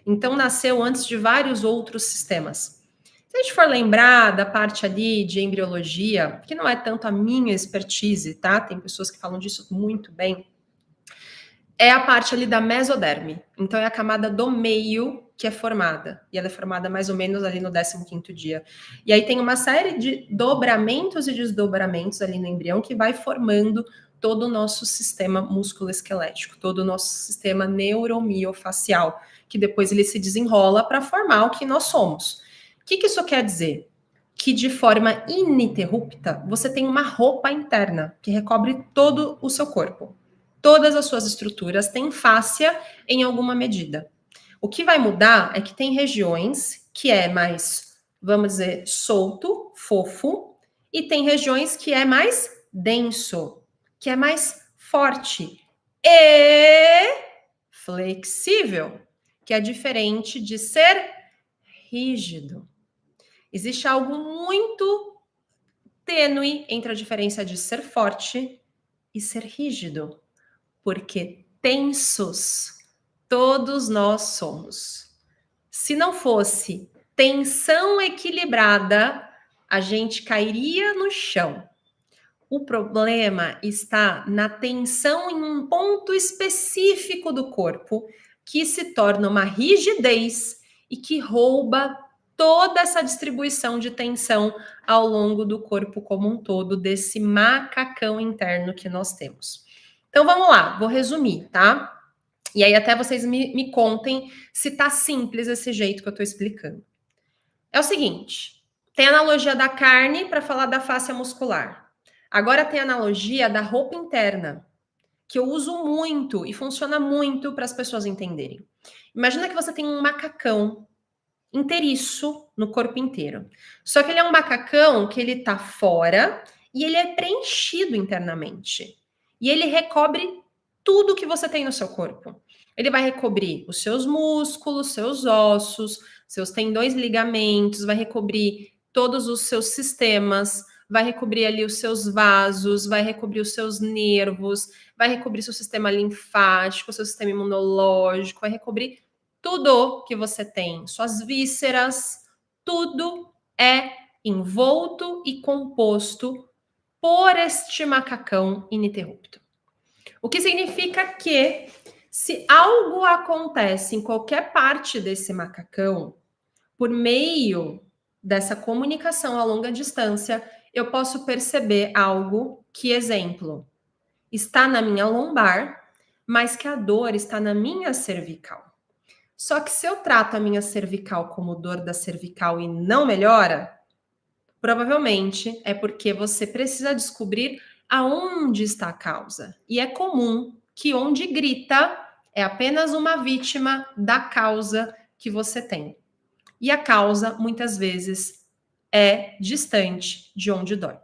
Então, nasceu antes de vários outros sistemas. Se a gente for lembrar da parte ali de embriologia, que não é tanto a minha expertise, tá? Tem pessoas que falam disso muito bem. É a parte ali da mesoderme. Então, é a camada do meio que é formada. E ela é formada mais ou menos ali no 15º dia. E aí tem uma série de dobramentos e desdobramentos ali no embrião que vai formando todo o nosso sistema musculoesquelético, todo o nosso sistema neuromiofacial, que depois ele se desenrola para formar o que nós somos. O que isso quer dizer? Que de forma ininterrupta, você tem uma roupa interna que recobre todo o seu corpo. Todas as suas estruturas têm fáscia em alguma medida. O que vai mudar é que tem regiões que é mais, vamos dizer, solto, fofo, e tem regiões que é mais denso, que é mais forte e flexível, que é diferente de ser rígido. Existe algo muito tênue entre a diferença de ser forte e ser rígido, porque tensos todos nós somos. Se não fosse tensão equilibrada, a gente cairia no chão. O problema está na tensão em um ponto específico do corpo, que se torna uma rigidez e que rouba toda essa distribuição de tensão ao longo do corpo como um todo, desse macacão interno que nós temos. Então vamos lá, vou resumir, tá? E aí até vocês me contem se tá simples esse jeito que eu tô explicando. É o seguinte, tem a analogia da carne para falar da fáscia muscular. Agora tem a analogia da roupa interna, que eu uso muito e funciona muito para as pessoas entenderem. Imagina que você tem um macacão inteiriço no corpo inteiro. Só que ele é um macacão que ele tá fora e ele é preenchido internamente. E ele recobre tudo que você tem no seu corpo. Ele vai recobrir os seus músculos, seus ossos, seus tendões, ligamentos, vai recobrir todos os seus sistemas, vai recobrir ali os seus vasos, vai recobrir os seus nervos, vai recobrir seu sistema linfático, seu sistema imunológico, vai recobrir tudo que você tem, suas vísceras, tudo é envolto e composto por este macacão ininterrupto. O que significa que, se algo acontece em qualquer parte desse macacão, por meio dessa comunicação a longa distância, eu posso perceber algo que, exemplo, está na minha lombar, mas que a dor está na minha cervical. Só que se eu trato a minha cervical como dor da cervical e não melhora, provavelmente é porque você precisa descobrir aonde está a causa. E é comum que onde grita é apenas uma vítima da causa que você tem. E a causa, muitas vezes, é distante de onde dói.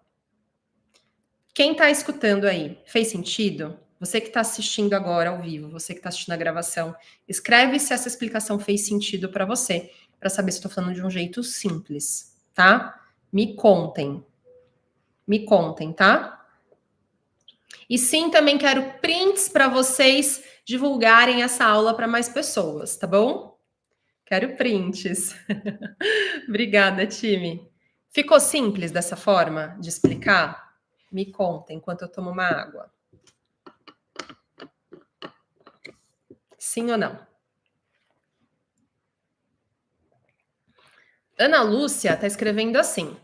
Quem está escutando aí, fez sentido? Você que está assistindo agora ao vivo, você que está assistindo a gravação, escreve se essa explicação fez sentido para você, para saber se estou falando de um jeito simples, tá? Me contem, tá? E sim, também quero prints para vocês divulgarem essa aula para mais pessoas, tá bom? Quero prints. Obrigada, time. Ficou simples dessa forma de explicar? Me contem enquanto eu tomo uma água. Sim ou não? Ana Lúcia está escrevendo assim: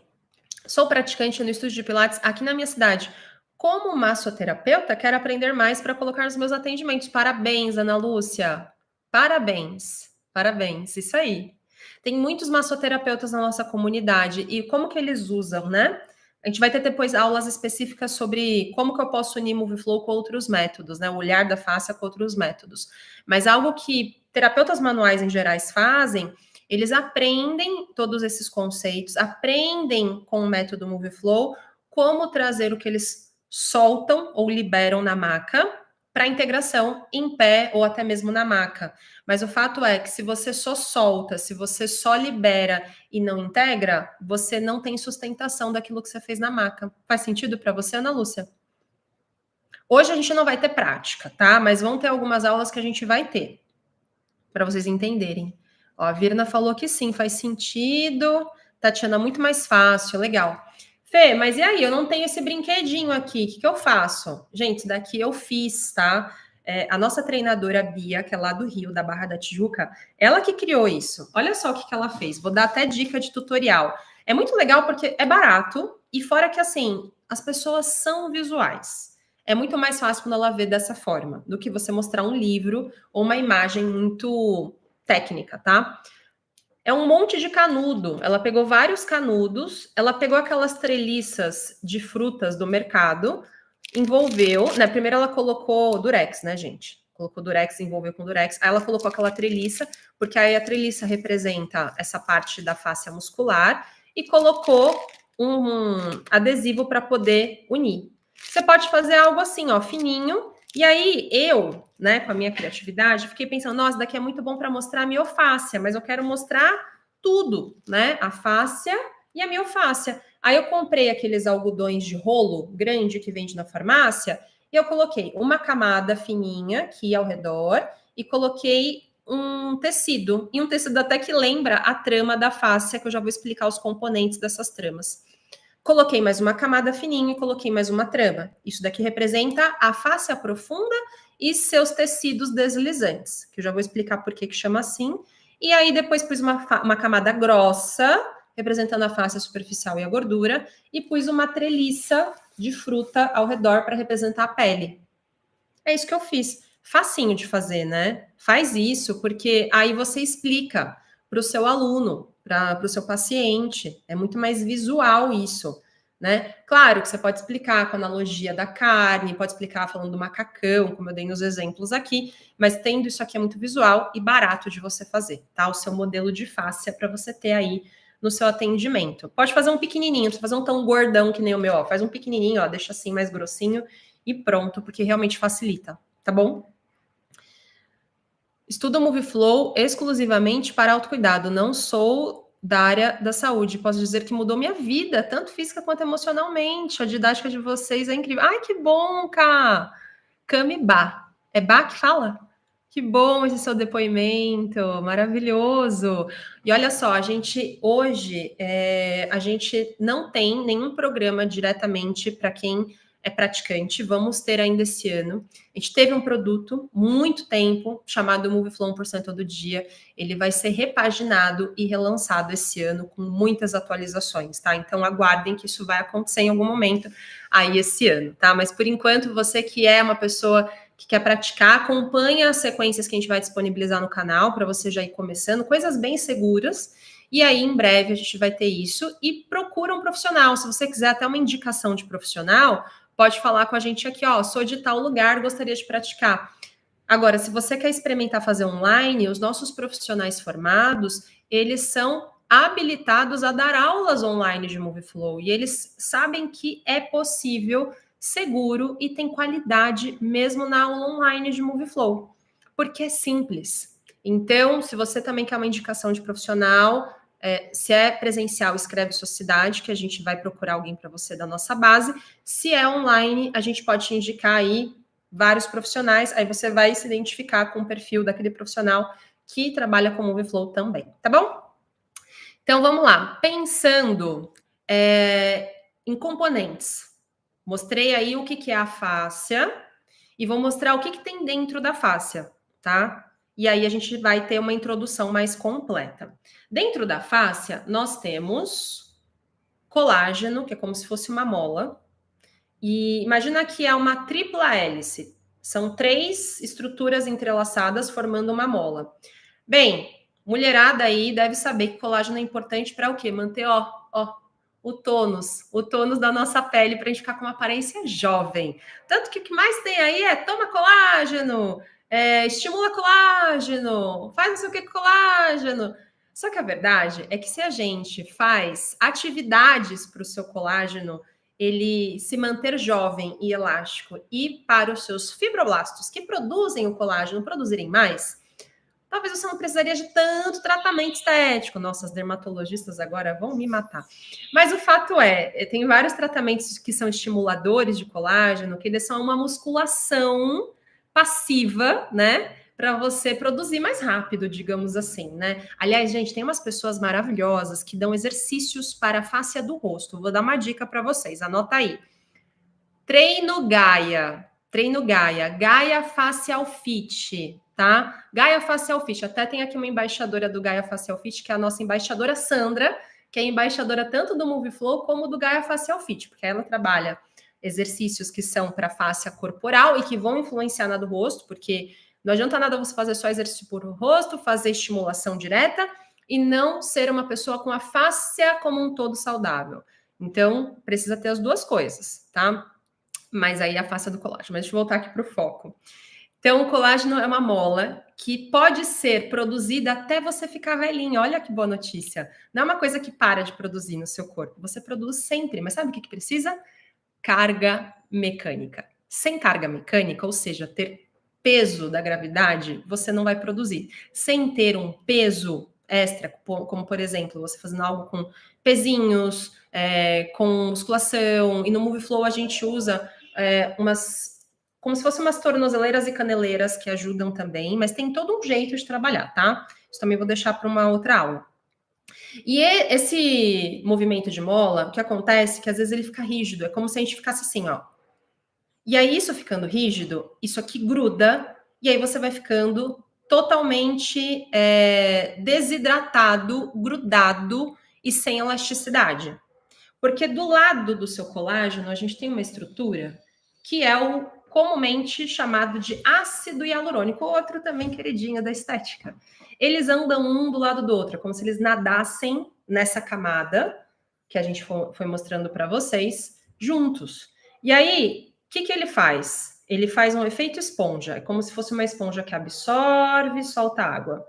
sou praticante no estúdio de Pilates aqui na minha cidade. Como massoterapeuta, quero aprender mais para colocar nos meus atendimentos. Parabéns, Ana Lúcia. Parabéns. Parabéns. Isso aí. Tem muitos massoterapeutas na nossa comunidade. E como que eles usam, né? A gente vai ter depois aulas específicas sobre como que eu posso unir Moveflow com outros métodos, né? O olhar da face com outros métodos. Mas algo que terapeutas manuais em gerais fazem, eles aprendem todos esses conceitos, aprendem com o método Moveflow como trazer o que eles soltam ou liberam na maca para integração em pé ou até mesmo na maca. Mas o fato é que se você só solta, se você só libera e não integra, você não tem sustentação daquilo que você fez na maca. Faz sentido para você, Ana Lúcia? Hoje a gente não vai ter prática, tá? Mas vão ter algumas aulas que a gente vai ter, para vocês entenderem. Ó, a Virna falou que sim, faz sentido. Tatiana, muito mais fácil, legal. Fê, mas e aí? Eu não tenho esse brinquedinho aqui, o que eu faço? Gente, isso daqui eu fiz, tá? A nossa treinadora Bia, que é lá do Rio, da Barra da Tijuca, ela que criou isso. Olha só o que ela fez. Vou dar até dica de tutorial. É muito legal porque é barato e fora que, assim, as pessoas são visuais. É muito mais fácil quando ela vê dessa forma, do que você mostrar um livro ou uma imagem muito técnica, tá? É um monte de canudo. Ela pegou vários canudos, ela pegou aquelas treliças de frutas do mercado, envolveu, né? Primeiro ela colocou durex, né, gente? Colocou durex, envolveu com durex. Aí ela colocou aquela treliça, porque aí a treliça representa essa parte da face muscular, e colocou um adesivo para poder unir. Você pode fazer algo assim, ó, fininho. E aí eu, né, com a minha criatividade, fiquei pensando, nossa, daqui é muito bom para mostrar a miofáscia, mas eu quero mostrar tudo, né? A fáscia e a miofáscia. Aí eu comprei aqueles algodões de rolo grande que vende na farmácia e eu coloquei uma camada fininha aqui ao redor e coloquei um tecido. E um tecido até que lembra a trama da fáscia, que eu já vou explicar os componentes dessas tramas. Coloquei mais uma camada fininha e coloquei mais uma trama. Isso daqui representa a fáscia profunda e seus tecidos deslizantes, que eu já vou explicar por que chama assim. E aí depois pus uma camada grossa, representando a face superficial e a gordura, e pus uma treliça de fruta ao redor para representar a pele. É isso que eu fiz. Facinho de fazer, né? Faz isso, porque aí você explica para o seu aluno, para o seu paciente. É muito mais visual isso, né? Claro que você pode explicar com a analogia da carne, pode explicar falando do macacão, como eu dei nos exemplos aqui, mas tendo isso aqui é muito visual e barato de você fazer, tá? O seu modelo de face é para você ter aí no seu atendimento. Pode fazer um pequenininho, não precisa fazer um tão gordão que nem o meu, ó. Faz um pequenininho, ó, deixa assim mais grossinho e pronto, porque realmente facilita, tá bom? Estudo Moveflow exclusivamente para autocuidado. Não sou da área da saúde. Posso dizer que mudou minha vida, tanto física quanto emocionalmente. A didática de vocês é incrível. Ai, que bom, Cá! Cami Bá. É Bá que fala? Que bom esse seu depoimento, maravilhoso. E olha só, a gente hoje a gente não tem nenhum programa diretamente para quem é praticante. Vamos ter ainda esse ano. A gente teve um produto muito tempo chamado MoveFlow 1% do dia. Ele vai ser repaginado e relançado esse ano com muitas atualizações, tá? Então aguardem que isso vai acontecer em algum momento aí esse ano, tá? Mas por enquanto, você que é uma pessoa que quer praticar, acompanha as sequências que a gente vai disponibilizar no canal para você já ir começando, coisas bem seguras. E aí, em breve, a gente vai ter isso. E procura um profissional. Se você quiser até uma indicação de profissional, pode falar com a gente aqui, ó. Sou de tal lugar, gostaria de praticar. Agora, se você quer experimentar fazer online, os nossos profissionais formados, eles são habilitados a dar aulas online de MoveFlow. E eles sabem que é possível, seguro e tem qualidade mesmo na aula online de MoveFlow, porque é simples. Então, se você também quer uma indicação de profissional, se é presencial, escreve sua cidade, que a gente vai procurar alguém para você da nossa base. Se é online, a gente pode te indicar aí vários profissionais, aí você vai se identificar com o perfil daquele profissional que trabalha com MoveFlow também, tá bom? Então, vamos lá. Pensando em componentes. Mostrei aí o que é a fáscia e vou mostrar o que tem dentro da fáscia, tá? E aí a gente vai ter uma introdução mais completa. Dentro da fáscia, nós temos colágeno, que é como se fosse uma mola. E imagina que é uma tripla hélice. São 3 estruturas entrelaçadas formando uma mola. Bem, mulherada aí deve saber que colágeno é importante para o quê? Manter, o tônus da nossa pele para a gente ficar com uma aparência jovem. Tanto que o que mais tem aí é toma colágeno, estimula colágeno, faz não sei o que com colágeno. Só que a verdade é que se a gente faz atividades para o seu colágeno ele se manter jovem e elástico e para os seus fibroblastos que produzem o colágeno produzirem mais, talvez você não precisaria de tanto tratamento estético. Nossa, as dermatologistas agora vão me matar. Mas o fato tem vários tratamentos que são estimuladores de colágeno, que eles são uma musculação passiva, né? Para você produzir mais rápido, digamos assim, né? Aliás, gente, tem umas pessoas maravilhosas que dão exercícios para a fáscia do rosto. Vou dar uma dica para vocês, anota aí. Treino Gaia, Gaia Facial Fit, tá? Gaia Facial Fit, até tem aqui uma embaixadora do Gaia Facial Fit, que é a nossa embaixadora Sandra, que é embaixadora tanto do MoveFlow como do Gaia Facial Fit, porque ela trabalha exercícios que são para face corporal e que vão influenciar na do rosto, porque não adianta nada você fazer só exercício por rosto, fazer estimulação direta e não ser uma pessoa com a face como um todo saudável. Então, precisa ter as duas coisas, tá? Mas aí a face do colágeno. Mas deixa eu voltar aqui para o foco. Então, o colágeno é uma mola que pode ser produzida até você ficar velhinho. Olha que boa notícia. Não é uma coisa que para de produzir no seu corpo. Você produz sempre. Mas sabe o que precisa? Carga mecânica. Sem carga mecânica, ou seja, ter peso da gravidade, você não vai produzir. Sem ter um peso extra, como por exemplo, você fazendo algo com pezinhos, com musculação, e no MoveFlow a gente usa como se fossem umas tornozeleiras e caneleiras que ajudam também, mas tem todo um jeito de trabalhar, tá? Isso também vou deixar para uma outra aula. E esse movimento de mola, o que acontece é que às vezes ele fica rígido, é como se a gente ficasse assim, ó. E aí, isso ficando rígido, isso aqui gruda, e aí você vai ficando totalmente desidratado, grudado e sem elasticidade. Porque do lado do seu colágeno, a gente tem uma estrutura que é o comumente chamado de ácido hialurônico, outro também queridinho da estética. Eles andam um do lado do outro, como se eles nadassem nessa camada que a gente foi mostrando para vocês, juntos. E aí, o que ele faz? Ele faz um efeito esponja, é como se fosse uma esponja que absorve e solta água.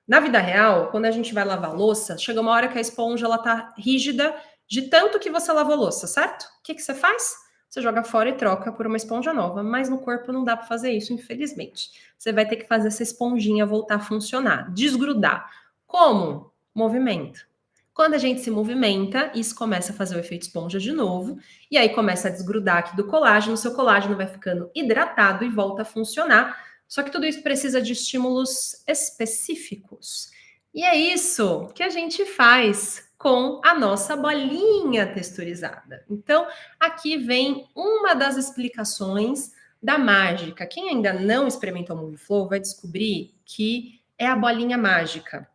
Na vida real, quando a gente vai lavar louça, chega uma hora que a esponja ela tá rígida de tanto que você lavou louça, certo? O que você faz? Você joga fora e troca por uma esponja nova, mas no corpo não dá para fazer isso, infelizmente. Você vai ter que fazer essa esponjinha voltar a funcionar, desgrudar. Como? Movimento. Quando a gente se movimenta, isso começa a fazer o efeito esponja de novo, e aí começa a desgrudar aqui do colágeno, seu colágeno vai ficando hidratado e volta a funcionar, Só que tudo isso precisa de estímulos específicos. E é isso que a gente faz com a nossa bolinha texturizada. Então, aqui vem uma das explicações da mágica. Quem ainda não experimentou o Movie vai descobrir que é a bolinha mágica.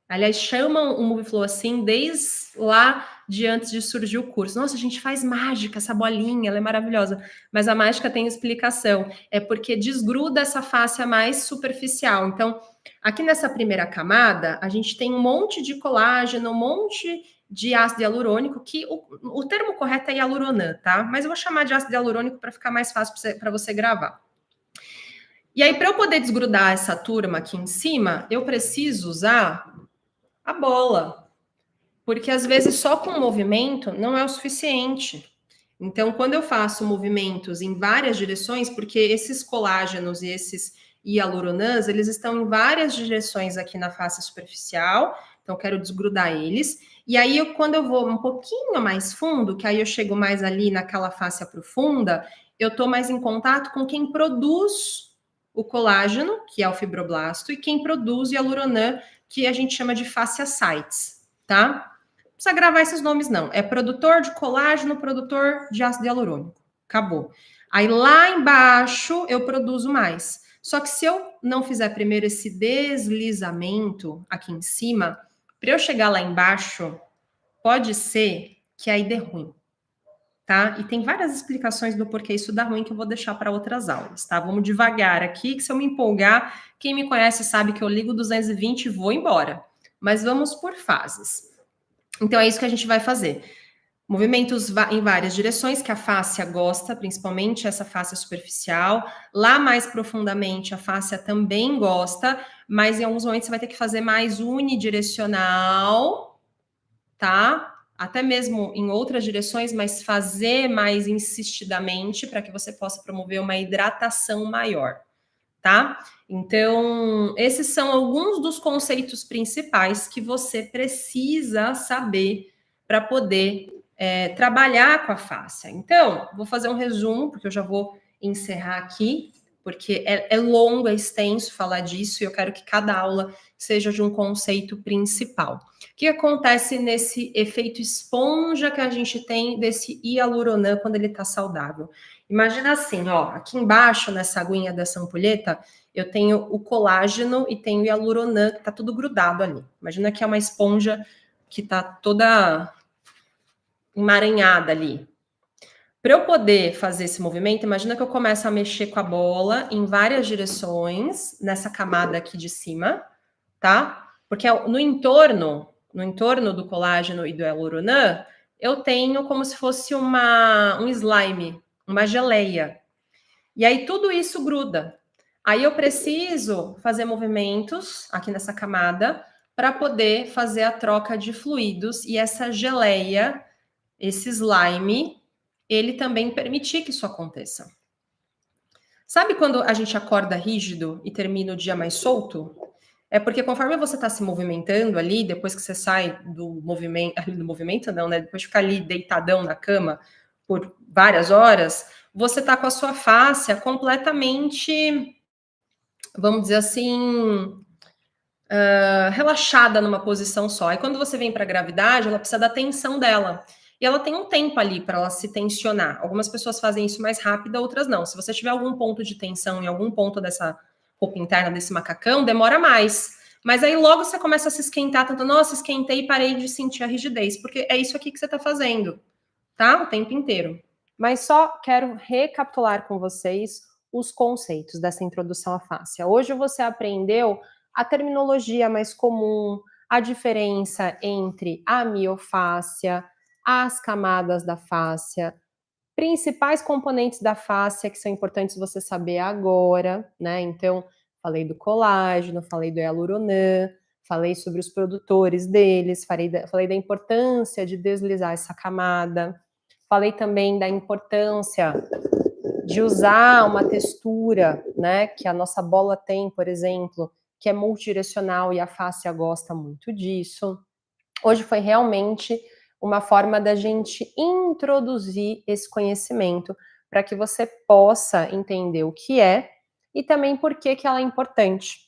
Aliás, chamam o Movie assim desde lá de antes de surgir o curso. Nossa, a gente faz mágica, essa bolinha, ela é maravilhosa. Mas a mágica tem explicação. É porque desgruda essa face mais superficial. Então, aqui nessa primeira camada, a gente tem um monte de colágeno, um monte de ácido hialurônico, que o termo correto é hialuronã, tá? Mas eu vou chamar de ácido hialurônico para ficar mais fácil para você gravar. E aí, para eu poder desgrudar essa turma aqui em cima, eu preciso usar a bola, porque às vezes só com movimento não é o suficiente. Então, quando eu faço movimentos em várias direções, porque esses colágenos e esses hialuronãs, eles estão em várias direções aqui na face superficial, então eu quero desgrudar eles. E aí, quando eu vou um pouquinho mais fundo, que aí eu chego mais ali naquela face profunda, eu estou mais em contato com quem produz o colágeno, que é o fibroblasto, e quem produz o hialuronã, que a gente chama de fasciacites, tá? Não precisa gravar esses nomes, não. É produtor de colágeno, produtor de ácido hialurônico. Acabou. Aí lá embaixo eu produzo mais. Só que se eu não fizer primeiro esse deslizamento aqui em cima, para eu chegar lá embaixo, pode ser que aí dê ruim, tá? E tem várias explicações do porquê isso dá ruim que eu vou deixar para outras aulas, tá? Vamos devagar aqui, que se eu me empolgar, quem me conhece sabe que eu ligo 220 e vou embora. Mas vamos por fases. Então é isso que a gente vai fazer. Movimentos em várias direções, que a fáscia gosta, principalmente essa fáscia superficial. Lá mais profundamente, a fáscia também gosta, mas em alguns momentos você vai ter que fazer mais unidirecional, tá? Até mesmo em outras direções, mas fazer mais insistidamente para que você possa promover uma hidratação maior, tá? Então, esses são alguns dos conceitos principais que você precisa saber para poder trabalhar com a fáscia. Então, vou fazer um resumo, porque eu já vou encerrar aqui, porque é longo, é extenso falar disso, e eu quero que cada aula seja de um conceito principal. O que acontece nesse efeito esponja que a gente tem desse hialuronã quando ele está saudável? Imagina assim, ó, aqui embaixo, nessa aguinha dessa ampulheta, eu tenho o colágeno e tenho o hialuronã, que tá tudo grudado ali. Imagina que é uma esponja que tá toda emaranhada ali. Para eu poder fazer esse movimento, imagina que eu começo a mexer com a bola em várias direções, nessa camada aqui de cima, tá? Porque no entorno do colágeno e do hialuronã, eu tenho como se fosse um slime, uma geleia. E aí tudo isso gruda. Aí eu preciso fazer movimentos aqui nessa camada para poder fazer a troca de fluidos e essa geleia, esse slime, ele também permitir que isso aconteça. Sabe quando a gente acorda rígido e termina o dia mais solto? É porque conforme você está se movimentando ali, depois que você sai do movimento não, né? Depois de ficar ali deitadão na cama por várias horas, você está com a sua face completamente, vamos dizer assim, relaxada numa posição só. E quando você vem para a gravidade, ela precisa da tensão dela. E ela tem um tempo ali para ela se tensionar. Algumas pessoas fazem isso mais rápido, outras não. Se você tiver algum ponto de tensão em algum ponto dessa roupa interna, desse macacão, demora mais. Mas aí logo você começa a se esquentar, tanto, nossa, esquentei e parei de sentir a rigidez, porque é isso aqui que você está fazendo, tá? O tempo inteiro. Mas só quero recapitular com vocês os conceitos dessa introdução à fáscia. Hoje você aprendeu a terminologia mais comum, a diferença entre a miofáscia, as camadas da fáscia, principais componentes da fáscia que são importantes você saber agora, né? Então, falei do colágeno, falei do hialuronã, falei sobre os produtores deles, falei da importância de deslizar essa camada, falei também da importância de usar uma textura, né, que a nossa bola tem, por exemplo, que é multidirecional e a fáscia gosta muito disso. Hoje foi realmente uma forma da gente introduzir esse conhecimento para que você possa entender o que é e também por que que ela é importante.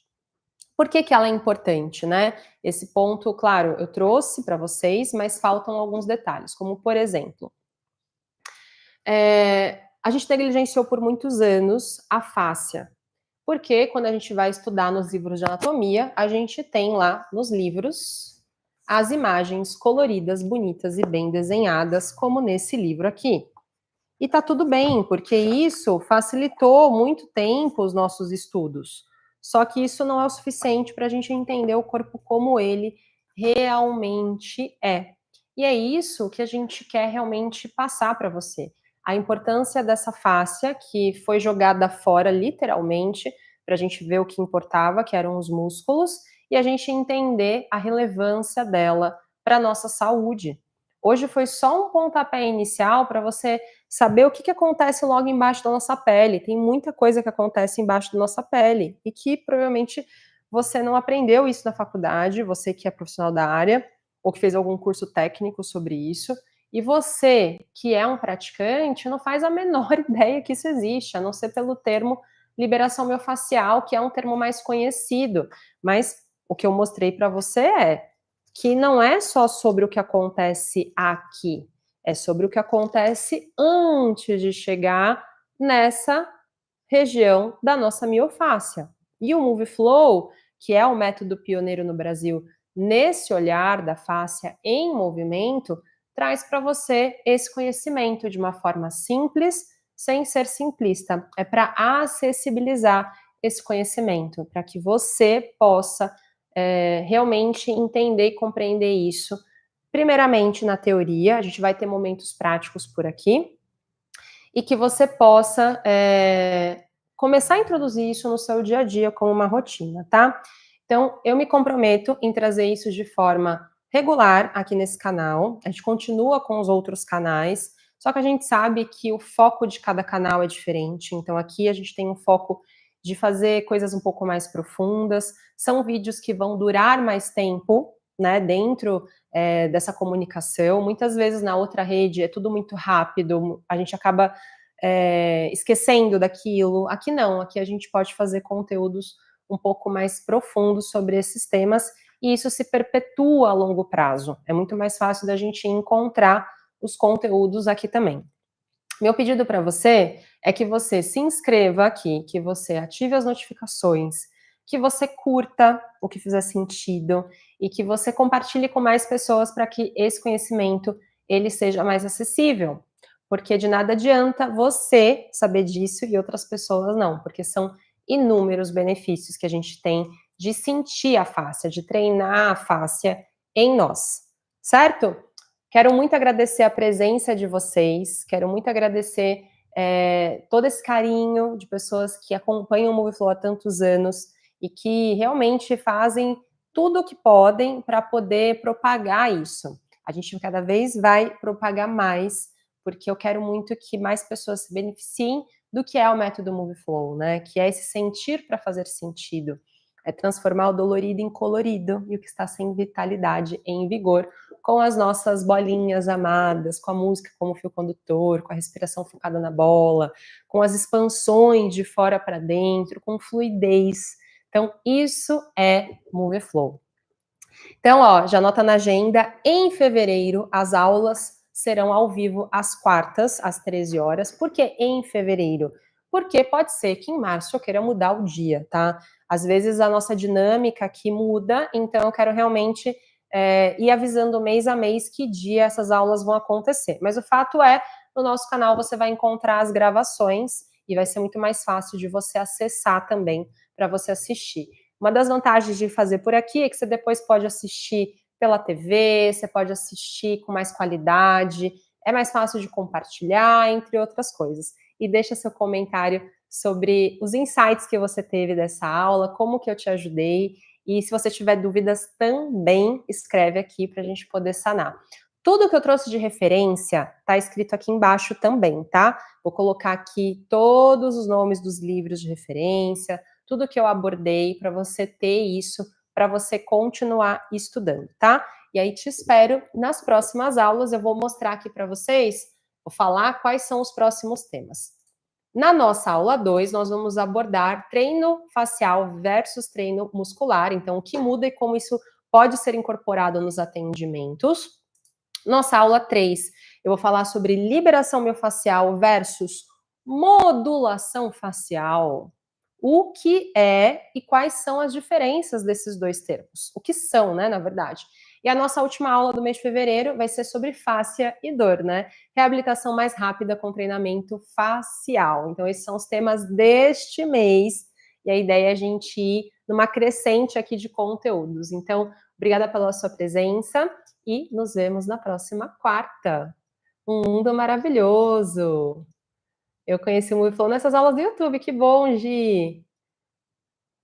Por que que ela é importante, né? Esse ponto, claro, eu trouxe para vocês, mas faltam alguns detalhes, como por exemplo, a gente negligenciou por muitos anos a fáscia, porque quando a gente vai estudar nos livros de anatomia, a gente tem lá nos livros as imagens coloridas, bonitas e bem desenhadas, como nesse livro aqui. E tá tudo bem, porque isso facilitou muito tempo os nossos estudos. Só que isso não é o suficiente para a gente entender o corpo como ele realmente é. E é isso que a gente quer realmente passar para você. A importância dessa fáscia que foi jogada fora, literalmente, para a gente ver o que importava, que eram os músculos, e a gente entender a relevância dela para a nossa saúde. Hoje foi só um pontapé inicial para você saber o que, que acontece logo embaixo da nossa pele. Tem muita coisa que acontece embaixo da nossa pele e que provavelmente você não aprendeu isso na faculdade, você que é profissional da área ou que fez algum curso técnico sobre isso. E você que é um praticante não faz a menor ideia que isso existe, a não ser pelo termo liberação miofascial, que é um termo mais conhecido. Mas o que eu mostrei para você é que não é só sobre o que acontece aqui, é sobre o que acontece antes de chegar nessa região da nossa miofáscia. E o Move Flow, que é o método pioneiro no Brasil nesse olhar da fáscia em movimento, traz para você esse conhecimento de uma forma simples, sem ser simplista. É para acessibilizar esse conhecimento, para que você possa realmente entender e compreender isso. Primeiramente na teoria, a gente vai ter momentos práticos por aqui, e que você possa começar a introduzir isso no seu dia a dia como uma rotina, tá? Então, eu me comprometo em trazer isso de forma regular aqui nesse canal. A gente continua com os outros canais, só que a gente sabe que o foco de cada canal é diferente. Então, aqui a gente tem um foco de fazer coisas um pouco mais profundas. São vídeos que vão durar mais tempo, né, dentro dessa comunicação. Muitas vezes na outra rede é tudo muito rápido, a gente acaba esquecendo daquilo. Aqui não, aqui a gente pode fazer conteúdos um pouco mais profundos sobre esses temas e isso se perpetua a longo prazo. É muito mais fácil da gente encontrar os conteúdos aqui também. Meu pedido para você é que você se inscreva aqui, que você ative as notificações, que você curta o que fizer sentido e que você compartilhe com mais pessoas para que esse conhecimento ele seja mais acessível. Porque de nada adianta você saber disso e outras pessoas não, porque são inúmeros benefícios que a gente tem de sentir a fáscia, de treinar a fáscia em nós, certo? Quero muito agradecer a presença de vocês, quero muito agradecer todo esse carinho de pessoas que acompanham o MoveFlow há tantos anos e que realmente fazem tudo o que podem para poder propagar isso. A gente cada vez vai propagar mais, porque eu quero muito que mais pessoas se beneficiem do que é o método MoveFlow, né? Que é esse sentir para fazer sentido. É transformar o dolorido em colorido e o que está sem vitalidade em vigor, com as nossas bolinhas amadas, com a música como fio condutor, com a respiração focada na bola, com as expansões de fora para dentro, com fluidez. Então, isso é Move Flow. Então, ó, já anota na agenda, em fevereiro as aulas serão ao vivo às quartas, às 13 horas. Por que em fevereiro? Porque pode ser que em março eu queira mudar o dia, tá? Às vezes a nossa dinâmica aqui muda, então eu quero realmente ir avisando mês a mês que dia essas aulas vão acontecer. Mas o fato é, no nosso canal você vai encontrar as gravações e vai ser muito mais fácil de você acessar também para você assistir. Uma das vantagens de fazer por aqui é que você depois pode assistir pela TV, você pode assistir com mais qualidade, é mais fácil de compartilhar, entre outras coisas. E deixa seu comentário sobre os insights que você teve dessa aula, como que eu te ajudei, e se você tiver dúvidas também escreve aqui para a gente poder sanar. Tudo que eu trouxe de referência está escrito aqui embaixo também, tá? Vou colocar aqui todos os nomes dos livros de referência, tudo que eu abordei para você ter isso, para você continuar estudando, tá? E aí te espero nas próximas aulas, eu vou mostrar aqui para vocês, vou falar quais são os próximos temas. Na nossa aula 2, nós vamos abordar treino facial versus treino muscular, então o que muda e como isso pode ser incorporado nos atendimentos. Nossa aula 3, eu vou falar sobre liberação miofascial versus modulação facial. O que é e quais são as diferenças desses dois termos? O que são, né, na verdade. E a nossa última aula do mês de fevereiro vai ser sobre fáscia e dor, né? Reabilitação mais rápida com treinamento facial. Então, esses são os temas deste mês. E a ideia é a gente ir numa crescente aqui de conteúdos. Então, obrigada pela sua presença e nos vemos na próxima quarta. Um mundo maravilhoso! Eu conheci o Muflon nessas aulas do YouTube, que bom, Gi!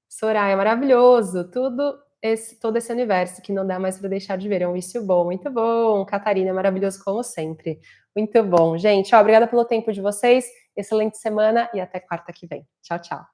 Soraya, maravilhoso! Todo esse universo que não dá mais para deixar de ver, é um vício bom, muito bom! Catarina, maravilhoso como sempre. Muito bom, gente. Ó, obrigada pelo tempo de vocês, excelente semana e até quarta que vem. Tchau, tchau.